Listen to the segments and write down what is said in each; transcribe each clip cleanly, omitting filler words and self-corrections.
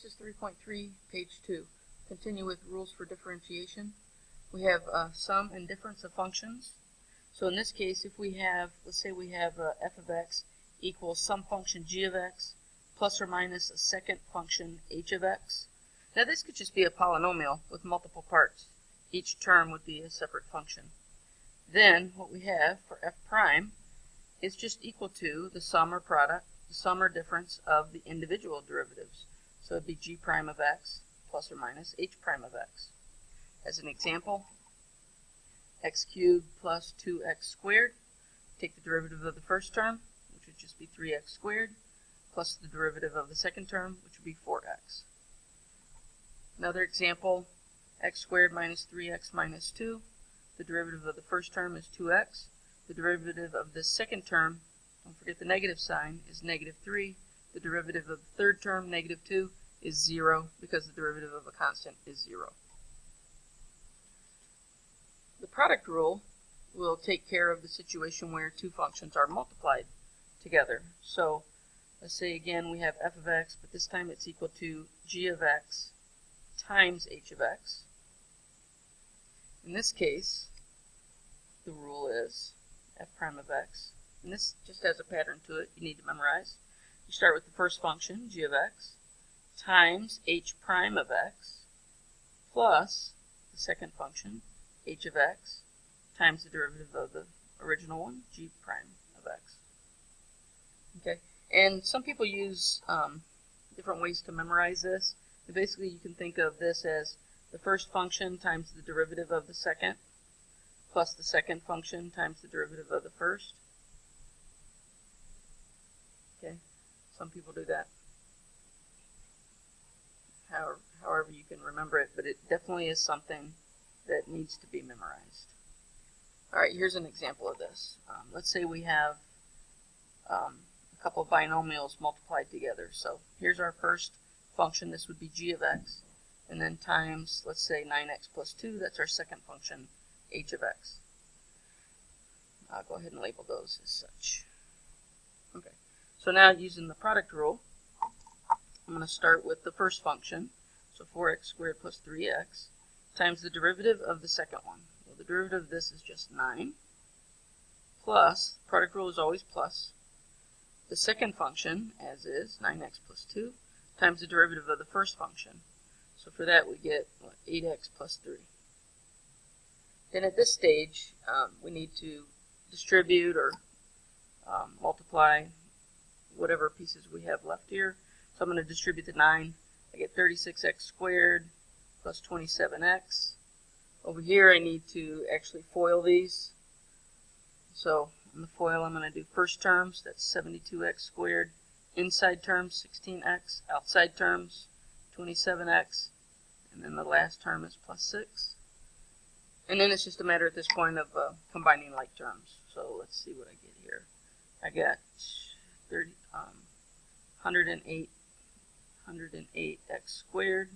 Exercise 3.3, page 2. Continue with rules for differentiation. We have sum and difference of functions. So in this case, if we have, let's say we have f of x equals some function g of x plus or minus a second function h of x. Now this could just be a polynomial with multiple parts. Each term would be a separate function. Then what we have for f prime is just equal to the sum or product, the sum or difference of the individual derivatives. So it would be g prime of x plus or minus h prime of x. As an example, x cubed plus 2x squared. Take the derivative of the first term, which would just be 3x squared, plus the derivative of the second term, which would be 4x. Another example, x squared minus 3x minus 2. The derivative of the first term is 2x. The derivative of the second term, don't forget the negative sign, is negative 3. The derivative of the third term, negative 2, is 0 because the derivative of a constant is 0. The product rule will take care of the situation where two functions are multiplied together. So let's say again we have f of x, but this time it's equal to g of x times h of x. In this case, the rule is f prime of x. And this just has a pattern to it you need to memorize. You start with the first function, g of x, times h prime of x, plus the second function, h of x, times the derivative of the original one, g prime of x. Okay, and some people use different ways to memorize this. And basically, you can think of this as the first function times the derivative of the second, plus the second function times the derivative of the first. Okay, some people do that. However you can remember it, but it definitely is something that needs to be memorized. Alright, here's an example of this. Let's say we have a couple of binomials multiplied together. So here's our first function. This would be g of x. And then times, let's say, 9x plus 2. That's our second function, h of x. I'll go ahead and label those as such. Okay, so now using the product rule, I'm going to start with the first function. So 4x squared plus 3x times the derivative of the second one. Well, the derivative of this is just 9, plus, product rule is always plus, the second function, as is, 9x plus 2, times the derivative of the first function. So for that we get, 8x plus 3. Then at this stage, we need to distribute or multiply whatever pieces we have left here. So I'm going to distribute the 9. I get 36x squared plus 27x. Over here I need to actually FOIL these. So in the FOIL I'm going to do first terms, that's 72x squared. Inside terms, 16x. Outside terms, 27x. And then the last term is plus 6. And then it's just a matter at this point of combining like terms. So let's see what I get here. I got 108x squared.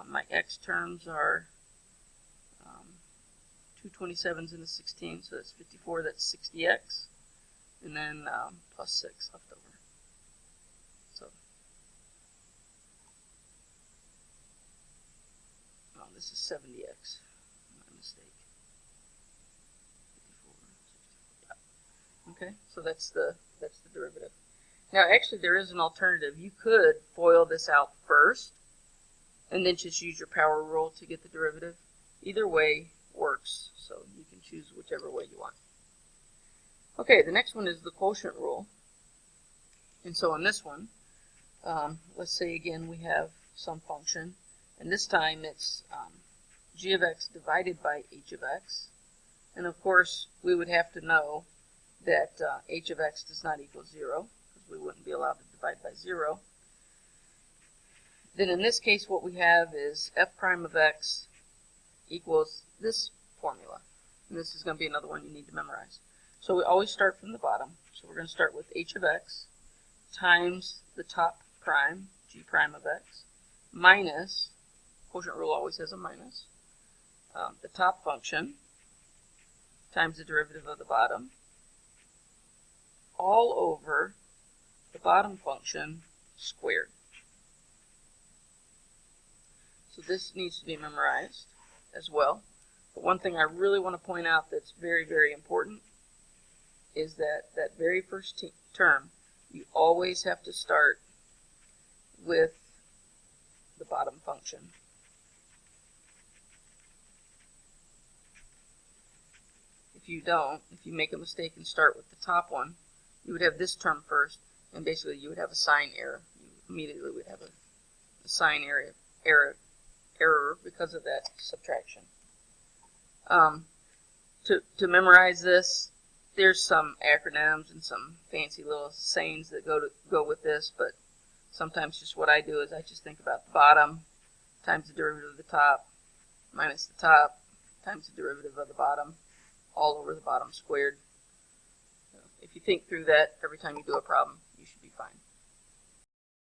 My x terms are 2 27s and a 16, so that's 54, that's 60x. And then plus 6 left over. So, oh, this is 70x. My mistake. 54, 64. Okay, so that's the derivative. Now, actually, there is an alternative. You could FOIL this out first, and then just use your power rule to get the derivative. Either way works, so you can choose whichever way you want. Okay, the next one is the quotient rule. And so on this one, let's say again we have some function, and this time it's g of x divided by h of x. And of course, we would have to know that h of x does not equal 0, because we wouldn't be allowed to divide by 0. Then in this case, what we have is f prime of x equals this formula. And this is going to be another one you need to memorize. So we always start from the bottom. So we're going to start with h of x times the top prime, g prime of x, minus, quotient rule always has a minus, the top function times the derivative of the bottom, all over the bottom function squared. this needs to be memorized as well. But one thing I really want to point out that's very, very important is that that very first term, you always have to start with the bottom function. If you don't, if you make a mistake and start with the top one, you would have this term first, and basically you would have a sign error. You immediately would have a sign error because of that subtraction. To memorize this, there's some acronyms and some fancy little sayings that go with this, but sometimes just what I do is I just think about the bottom times the derivative of the top minus the top times the derivative of the bottom all over the bottom squared. If you think through that every time you do a problem, you should be fine.